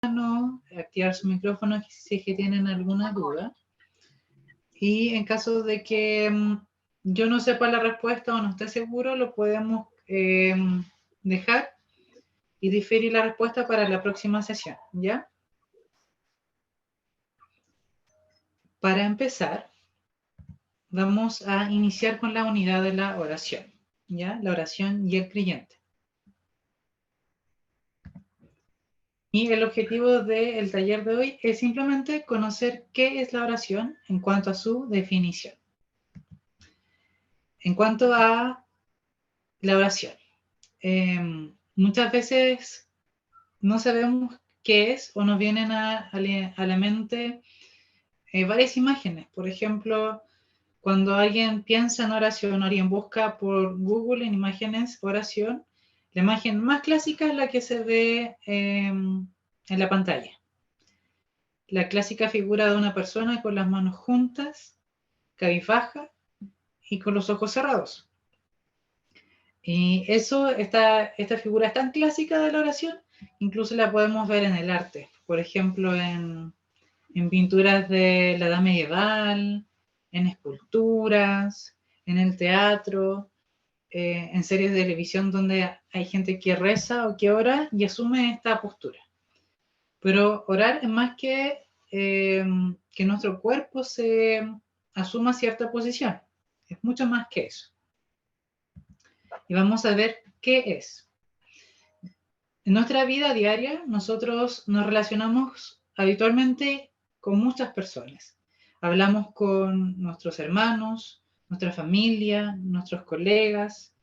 activar su micrófono si es que tienen alguna duda. Y en caso de que yo no sepa la respuesta o no esté seguro, lo podemos dejar y diferir la respuesta para la próxima sesión, ¿ya? Para empezar, vamos a iniciar con la unidad de la oración, ¿ya? La oración y el creyente. Y el objetivo del taller de hoy es simplemente conocer qué es la oración en cuanto a su definición. En cuanto a la oración, muchas veces no sabemos qué es o nos vienen a la mente varias imágenes. Por ejemplo, cuando alguien piensa en oración, alguien busca por Google en imágenes oración, la imagen más clásica es la que se ve en la pantalla. La clásica figura de una persona con las manos juntas, cabizbaja y con los ojos cerrados. Y esta figura es tan clásica de la oración, incluso la podemos ver en el arte. Por ejemplo, en pinturas de la Edad Medieval, en esculturas, en el teatro, en series de televisión donde hay gente que reza o que ora y asume esta postura. Pero orar es más que nuestro cuerpo se asuma cierta posición. Es mucho más que eso. Y vamos a ver qué es. En nuestra vida diaria, nosotros nos relacionamos habitualmente con muchas personas. Hablamos con nuestros hermanos, nuestra familia, nuestros colegas,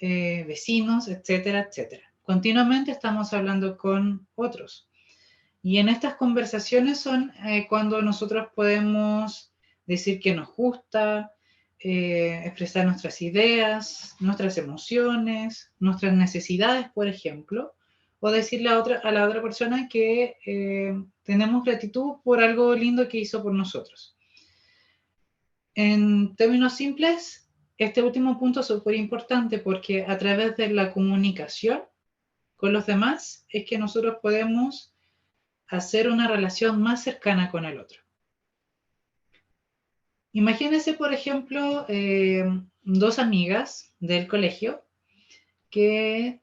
vecinos, etcétera, etcétera. Continuamente estamos hablando con otros. Y en estas conversaciones son cuando nosotros podemos decir que nos gusta, expresar nuestras ideas, nuestras emociones, nuestras necesidades, por ejemplo, o decirle a la otra persona que tenemos gratitud por algo lindo que hizo por nosotros. En términos simples, este último punto es súper importante porque a través de la comunicación con los demás es que nosotros podemos hacer una relación más cercana con el otro. Imagínense, por ejemplo, dos amigas del colegio que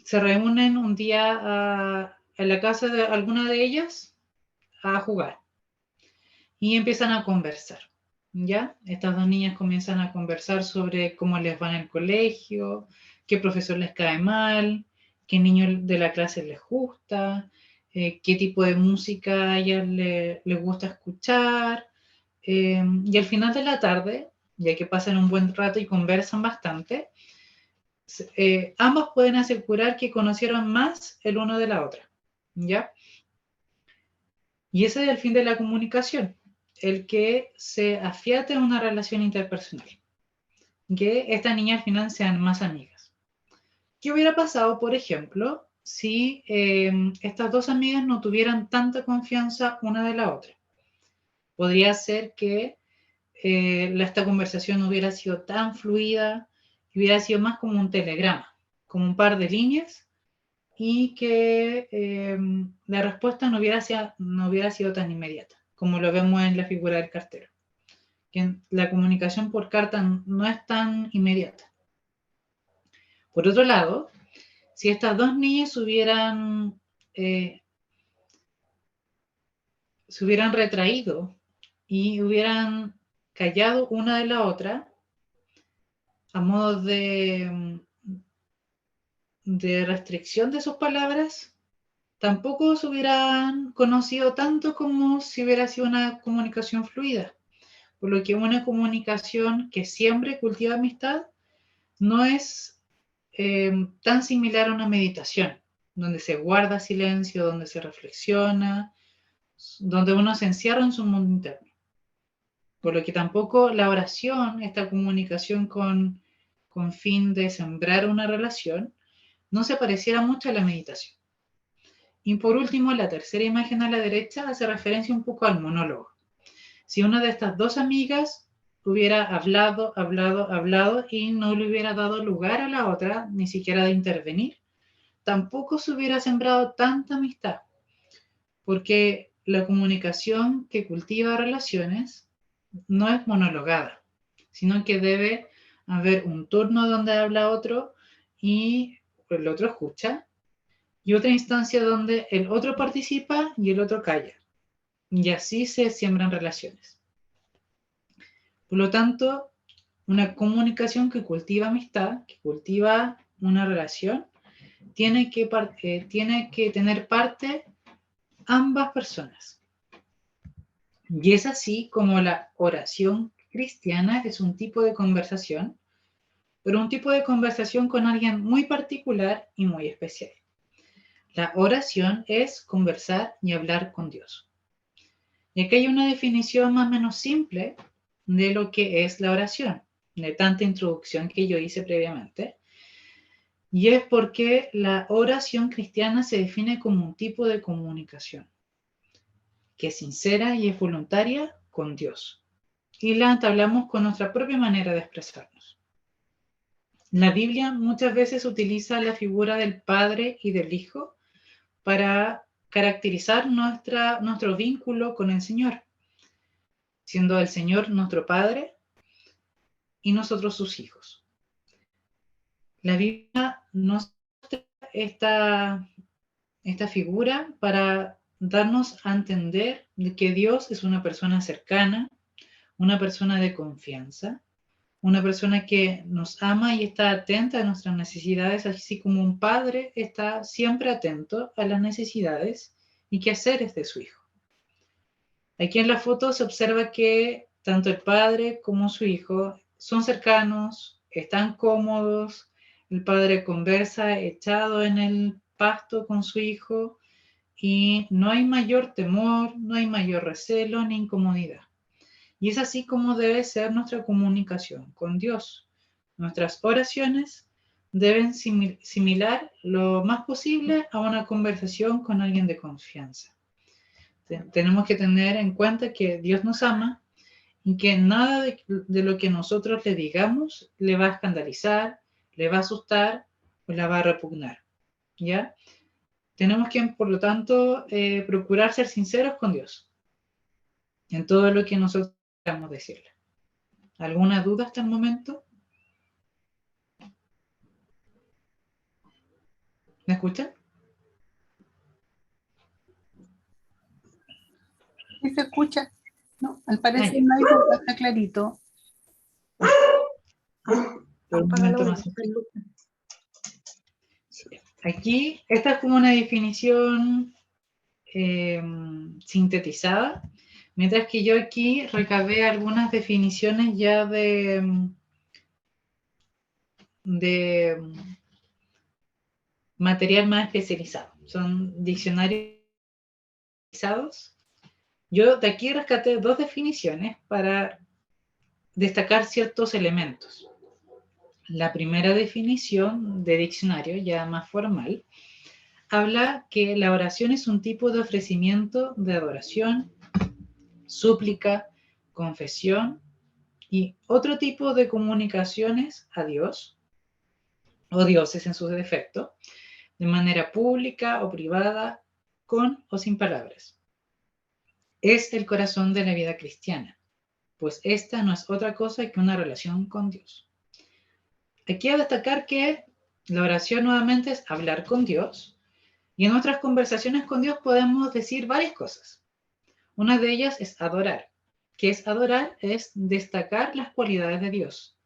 se reúnen un día en la casa de alguna de ellas a jugar y empiezan a conversar, ¿ya? Estas dos niñas comienzan a conversar sobre cómo les va en el colegio, qué profesor les cae mal, qué niño de la clase les gusta, qué tipo de música a ellas les gusta escuchar, y al final de la tarde, ya que pasan un buen rato y conversan bastante, ambas pueden asegurar que conocieron más el uno de la otra, ¿ya? Y ese es el fin de la comunicación, el que se afiate una relación interpersonal, que estas niñas al final sean más amigas. ¿Qué hubiera pasado, por ejemplo, si estas dos amigas no tuvieran tanta confianza una de la otra? Podría ser que esta conversación no hubiera sido tan fluida, hubiera sido más como un telegrama, como un par de líneas, y que la respuesta no hubiera sido tan inmediata, como lo vemos en la figura del cartero. Que la comunicación por carta no es tan inmediata. Por otro lado, si estas dos niñas se hubieran retraído y hubieran callado una de la otra, a modo de restricción de sus palabras, tampoco se hubieran conocido tanto como si hubiera sido una comunicación fluida. Por lo que una comunicación que siempre cultiva amistad no es tan similar a una meditación, donde se guarda silencio, donde se reflexiona, donde uno se encierra en su mundo interno. Por lo que tampoco la oración, esta comunicación con fin de sembrar una relación, no se pareciera mucho a la meditación. Y por último, la tercera imagen a la derecha hace referencia un poco al monólogo. Si una de estas dos amigas hubiera hablado y no le hubiera dado lugar a la otra, ni siquiera de intervenir, tampoco se hubiera sembrado tanta amistad. porque la comunicación que cultiva relaciones no es monologada, sino que debe haber un turno donde habla otro y el otro escucha, y otra instancia donde el otro participa y el otro calla. Y así se siembran relaciones. Por lo tanto, una comunicación que cultiva amistad, que cultiva una relación, tiene que tener parte ambas personas. Y es así como la oración cristiana es un tipo de conversación, pero un tipo de conversación con alguien muy particular y muy especial. La oración es conversar y hablar con Dios. Y aquí hay una definición más o menos simple de lo que es la oración, de tanta introducción que yo hice previamente. Y es porque la oración cristiana se define como un tipo de comunicación, que es sincera y es voluntaria con Dios. Y la entablamos con nuestra propia manera de expresarnos. La Biblia muchas veces utiliza la figura del Padre y del Hijo para caracterizar nuestro vínculo con el Señor, siendo el Señor nuestro Padre y nosotros sus hijos. La Biblia nos muestra esta figura para darnos a entender de que Dios es una persona cercana, una persona de confianza, una persona que nos ama y está atenta a nuestras necesidades, así como un padre está siempre atento a las necesidades y quehaceres de su hijo. Aquí en la foto se observa que tanto el padre como su hijo son cercanos, están cómodos, el padre conversa echado en el pasto con su hijo y no hay mayor temor, no hay mayor recelo ni incomodidad. Y es así como debe ser nuestra comunicación con Dios. Nuestras oraciones deben similar lo más posible a una conversación con alguien de confianza. Tenemos que tener en cuenta que Dios nos ama y que nada de lo que nosotros le digamos le va a escandalizar, le va a asustar o la va a repugnar. ¿Ya? Tenemos que, por lo tanto, procurar ser sinceros con Dios en todo lo que nosotros queramos decirle. ¿Alguna duda hasta el momento? ¿Me escuchan? Sí se escucha. No, al parecer no hay duda, está clarito. Por un momento más. Aquí, esta es como una definición sintetizada, mientras que yo aquí recabé algunas definiciones ya de material más especializado. Son diccionarios especializados. Yo de aquí rescaté dos definiciones para destacar ciertos elementos. La primera definición de diccionario, ya más formal, habla que la oración es un tipo de ofrecimiento de adoración, súplica, confesión y otro tipo de comunicaciones a Dios, o dioses en su defecto, de manera pública o privada, con o sin palabras. Es el corazón de la vida cristiana, pues esta no es otra cosa que una relación con Dios. Aquí a destacar que la oración nuevamente es hablar con Dios, y en nuestras conversaciones con Dios podemos decir varias cosas. Una de ellas es adorar. ¿Qué es adorar? Es destacar las cualidades de Dios,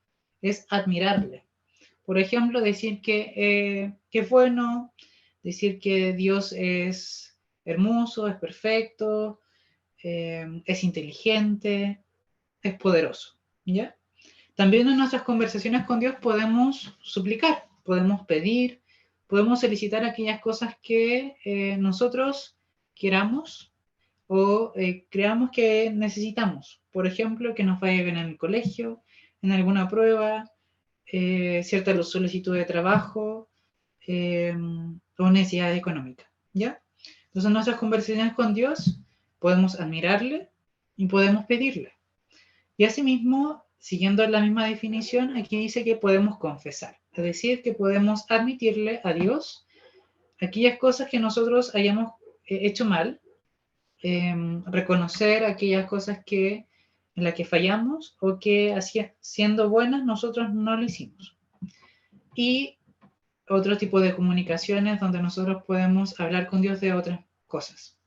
es admirarle. Por ejemplo, decir que es bueno, decir que Dios es hermoso, es perfecto, es inteligente, es poderoso, ¿ya? También en nuestras conversaciones con Dios podemos suplicar, podemos pedir, podemos solicitar aquellas cosas que nosotros queramos o creamos que necesitamos. Por ejemplo, que nos vaya bien en el colegio, en alguna prueba, cierta solicitud de trabajo o necesidad económica, ¿ya? Entonces, en nuestras conversaciones con Dios podemos admirarle y podemos pedirle. Y asimismo, siguiendo la misma definición, aquí dice que podemos confesar, es decir, que podemos admitirle a Dios aquellas cosas que nosotros hayamos hecho mal reconocer aquellas cosas en las que fallamos o que siendo buenas nosotros no lo hicimos. Y otro tipo de comunicaciones donde nosotros podemos hablar con Dios de otras cosas.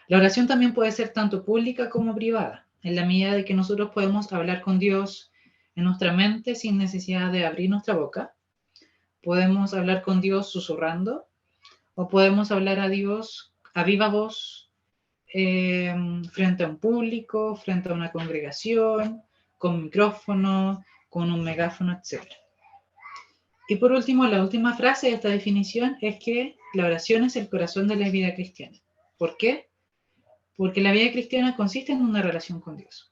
La oración también puede ser tanto pública como privada, en la medida de que nosotros podemos hablar con Dios en nuestra mente sin necesidad de abrir nuestra boca. Podemos hablar con Dios susurrando, o podemos hablar a Dios a viva voz, frente a un público, frente a una congregación, con micrófono, con un megáfono, etc. Y por último, la última frase de esta definición es que la oración es el corazón de la vida cristiana. ¿Por qué? Porque la vida cristiana consiste en una relación con Dios.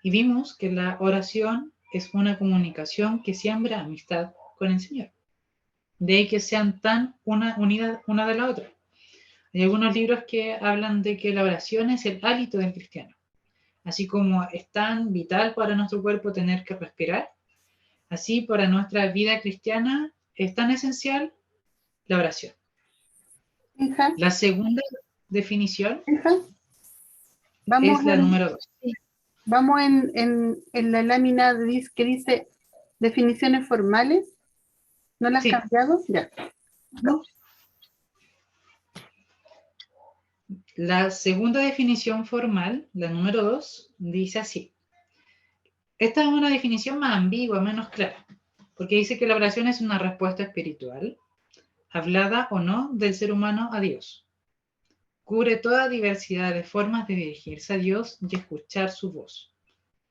Y vimos que la oración es una comunicación que siembra amistad con el Señor. De ahí que sean tan unidas una de la otra. Hay algunos libros que hablan de que la oración es el hálito del cristiano. Así como es tan vital para nuestro cuerpo tener que respirar, así para nuestra vida cristiana es tan esencial la oración. Hija, La segunda definición hija, vamos es la número 2. vamos en la lámina que dice definiciones formales. ¿No las has Sí, cambiado? Ya. no. La segunda definición formal, la número 2, dice así. Esta es una definición más ambigua, menos clara, porque dice que la oración es una respuesta espiritual, hablada o no, del ser humano a Dios. Cubre toda diversidad de formas de dirigirse a Dios y escuchar su voz.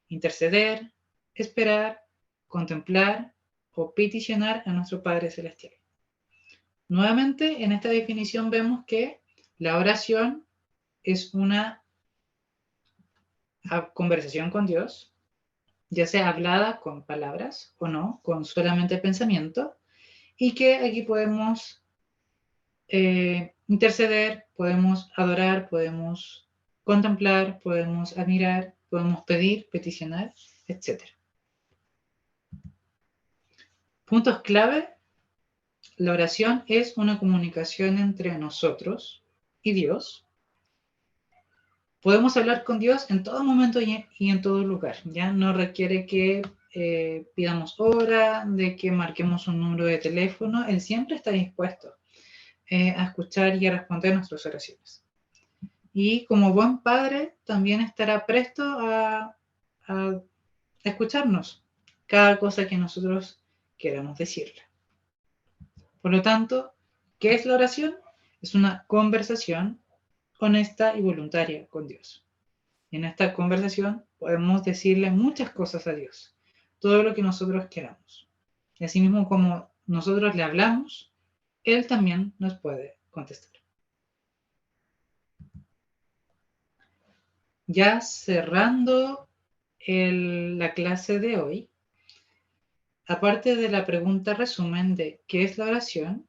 Interceder, esperar, contemplar o peticionar a nuestro Padre Celestial. Nuevamente, en esta definición vemos que la oración es una conversación con Dios, ya sea hablada con palabras o no, con solamente pensamiento, y que aquí podemos interceder, podemos adorar, podemos contemplar, podemos admirar, podemos pedir, peticionar, etc. Puntos clave. La oración es una comunicación entre nosotros y Dios. Podemos hablar con Dios en todo momento y en todo lugar. Ya no requiere que pidamos hora, de que marquemos un número de teléfono. Él siempre está dispuesto a escuchar y a responder nuestras oraciones. Y como buen padre, también estará presto a escucharnos cada cosa que nosotros queramos decirle. Por lo tanto, ¿qué es la oración? Es una conversación honesta y voluntaria con Dios. En esta conversación podemos decirle muchas cosas a Dios, todo lo que nosotros queramos. Y así mismo como nosotros le hablamos, Él también nos puede contestar. Ya cerrando la clase de hoy, aparte de la pregunta resumen de ¿qué es la oración?,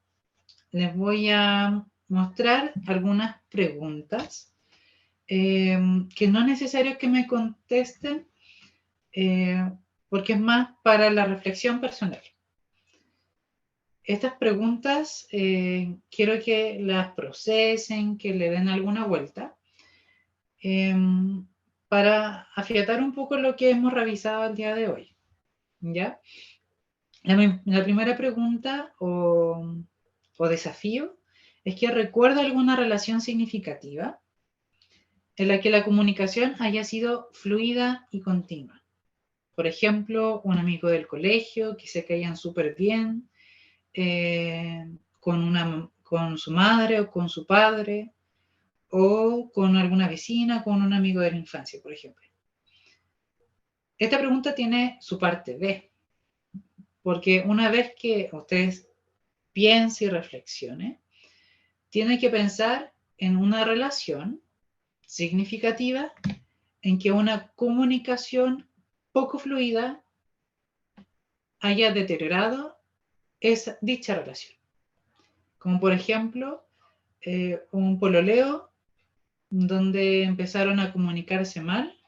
les voy a mostrar algunas preguntas que no es necesario que me contesten porque es más para la reflexión personal. Estas preguntas quiero que las procesen, que le den alguna vuelta para afiatar un poco lo que hemos revisado el día de hoy. ¿Ya? La primera pregunta o desafío es que recuerda alguna relación significativa en la que la comunicación haya sido fluida y continua. Por ejemplo, un amigo del colegio que se caían súper bien, con su madre o con su padre, o con alguna vecina, con un amigo de la infancia, por ejemplo. Esta pregunta tiene su parte B, porque una vez que ustedes piensen y reflexionen, tienen que pensar en una relación significativa en que una comunicación poco fluida haya deteriorado dicha relación. Como por ejemplo, un pololeo donde empezaron a comunicarse mal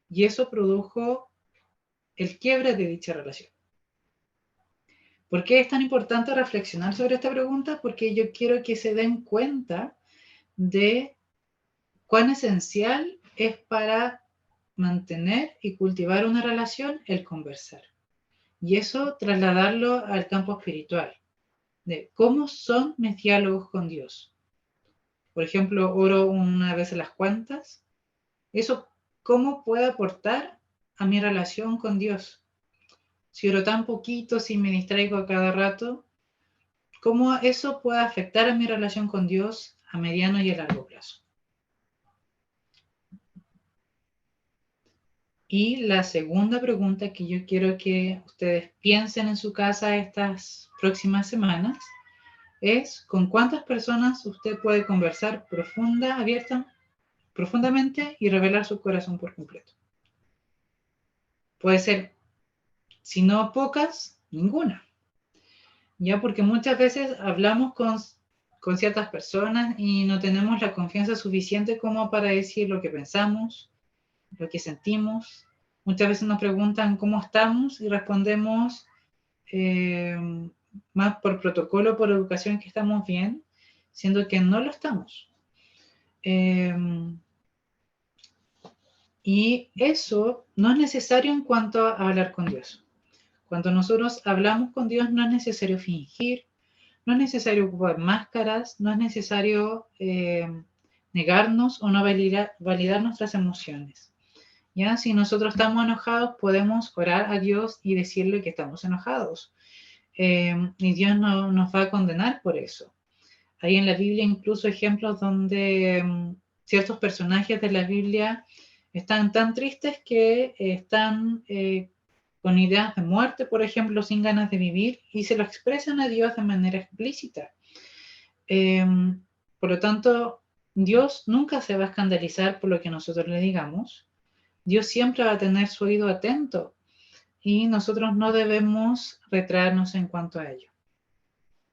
y eso produjo el quiebre de dicha relación. ¿Por qué es tan importante reflexionar sobre esta pregunta? Porque yo quiero que se den cuenta de cuán esencial es para mantener y cultivar una relación el conversar. Y eso trasladarlo al campo espiritual, de cómo son mis diálogos con Dios. Por ejemplo, oro una vez a las cuantas. Eso, ¿cómo puede aportar a mi relación con Dios? Si oro tan poquito, si me distraigo a cada rato, ¿cómo eso puede afectar a mi relación con Dios a mediano y a largo plazo? Y la segunda pregunta que yo quiero que ustedes piensen en su casa estas próximas semanas es ¿con cuántas personas usted puede conversar profundamente y revelar su corazón por completo? Puede ser, si no pocas, ninguna. Ya porque muchas veces hablamos con ciertas personas y no tenemos la confianza suficiente como para decir lo que pensamos, lo que sentimos. Muchas veces nos preguntan cómo estamos y respondemos eh, más por protocolo, por educación, que estamos bien, siendo que no lo estamos. Y eso no es necesario en cuanto a hablar con Dios. Cuando nosotros hablamos con Dios no es necesario fingir, no es necesario ocupar máscaras, no es necesario negarnos o no validar nuestras emociones. ¿Ya? Si nosotros estamos enojados, podemos orar a Dios y decirle que estamos enojados. Y Dios no nos va a condenar por eso. Hay en la Biblia incluso ejemplos donde ciertos personajes de la Biblia están tan tristes que están con ideas de muerte, por ejemplo, sin ganas de vivir, y se lo expresan a Dios de manera explícita. Eh, por lo tanto, Dios nunca se va a escandalizar por lo que nosotros le digamos. Dios siempre va a tener su oído atento y nosotros no debemos retraernos en cuanto a ello.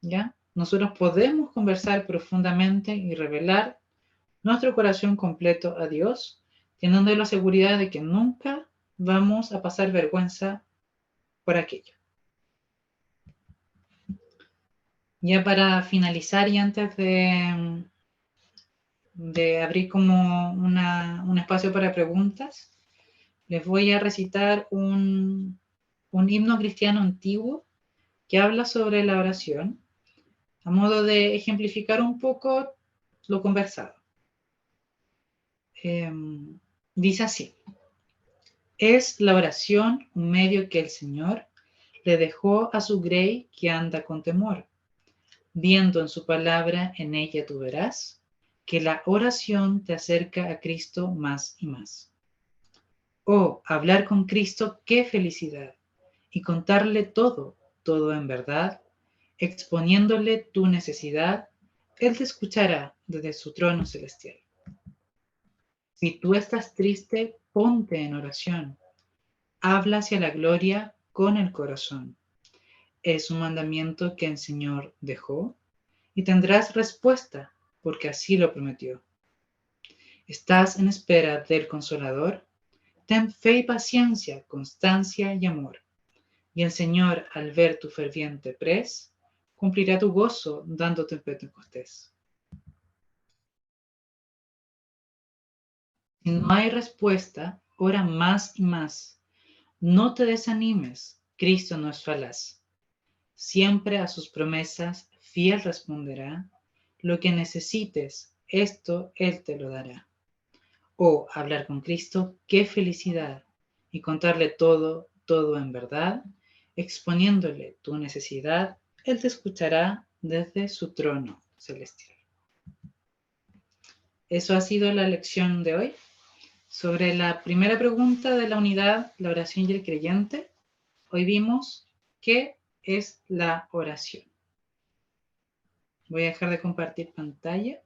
¿Ya? Nosotros podemos conversar profundamente y revelar nuestro corazón completo a Dios, teniendo la seguridad de que nunca vamos a pasar vergüenza por aquello. Ya para finalizar y antes de abrir como un espacio para preguntas, les voy a recitar un himno cristiano antiguo que habla sobre la oración, a modo de ejemplificar un poco lo conversado. Dice así: es la oración un medio que el Señor le dejó a su grey que anda con temor. Viendo en su palabra, en ella tú verás que la oración te acerca a Cristo más y más. Oh, hablar con Cristo, qué felicidad, y contarle todo, todo en verdad, exponiéndole tu necesidad, Él te escuchará desde su trono celestial. Si tú estás triste, ponte en oración, habla hacia la gloria con el corazón. Es un mandamiento que el Señor dejó y tendrás respuesta porque así lo prometió. ¿Estás en espera del Consolador? Ten fe y paciencia, constancia y amor. Y el Señor, al ver tu ferviente pres, cumplirá tu gozo dándote en Pentecostés. Si no hay respuesta, ora más y más. No te desanimes, Cristo no es falaz. Siempre a sus promesas fiel responderá. Lo que necesites, esto Él te lo dará. Oh, hablar con Cristo, qué felicidad. Y contarle todo, todo en verdad, exponiéndole tu necesidad, Él te escuchará desde su trono celestial. Eso ha sido la lección de hoy. Sobre la primera pregunta de la unidad, la oración y el creyente, hoy vimos qué es la oración. Voy a dejar de compartir pantalla.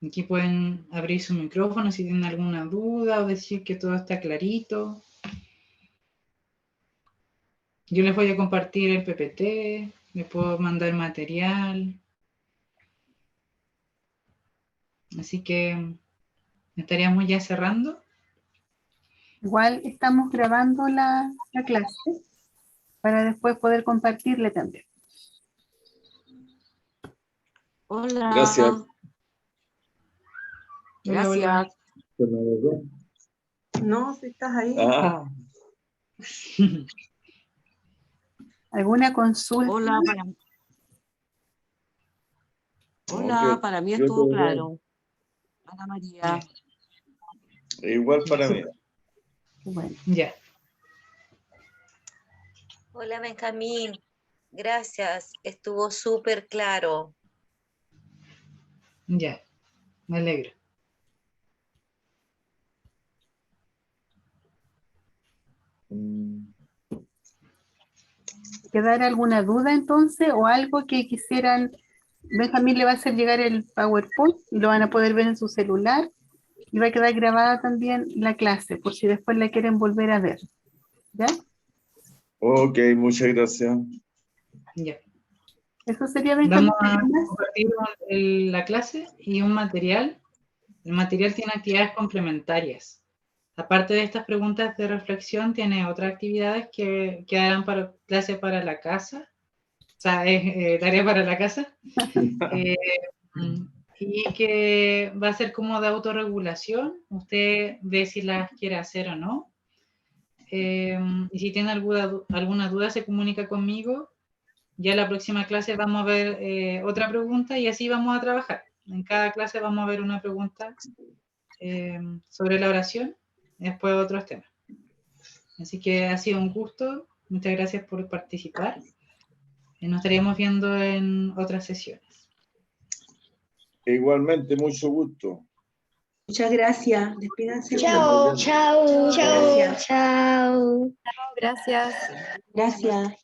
Aquí pueden abrir su micrófono si tienen alguna duda o decir que todo está clarito. Yo les voy a compartir el PPT, les puedo mandar material. Así que Estaríamos ya cerrando. Igual estamos grabando la clase para después poder compartirle también. Hola. Gracias. Hola, hola. Gracias. No, si estás ahí. Ah, ¿Alguna consulta? Hola, yo- para mí yo estuvo te veo. claro. Ana María. Igual para mí. Bueno, Ya. Hola Benjamín, gracias, estuvo súper claro. Ya. Me alegro. ¿quedara alguna duda entonces o algo que quisieran? Benjamín le va a hacer llegar el PowerPoint y lo van a poder ver en su celular y va a quedar grabada también la clase por si después la quieren volver a ver. ¿Ya? Ok, muchas gracias. Ya. Eso sería, Benjamín. Vamos a compartir la clase y un material. El material tiene actividades complementarias. Aparte de estas preguntas de reflexión, tiene otras actividades que harán para clase para la casa. O sea, es tarea para la casa. Y que va a ser como de autorregulación. Usted ve si las quiere hacer o no. Y si tiene alguna duda, se comunica conmigo. Ya la próxima clase vamos a ver otra pregunta y así vamos a trabajar. En cada clase vamos a ver una pregunta sobre la oración y después otros temas. Así que ha sido un gusto. Muchas gracias por participar. Nos estaríamos viendo en otras sesiones. Igualmente, mucho gusto. Muchas gracias. Despídanse. Chao, chao, chao, Gracias. chao. Gracias. Gracias.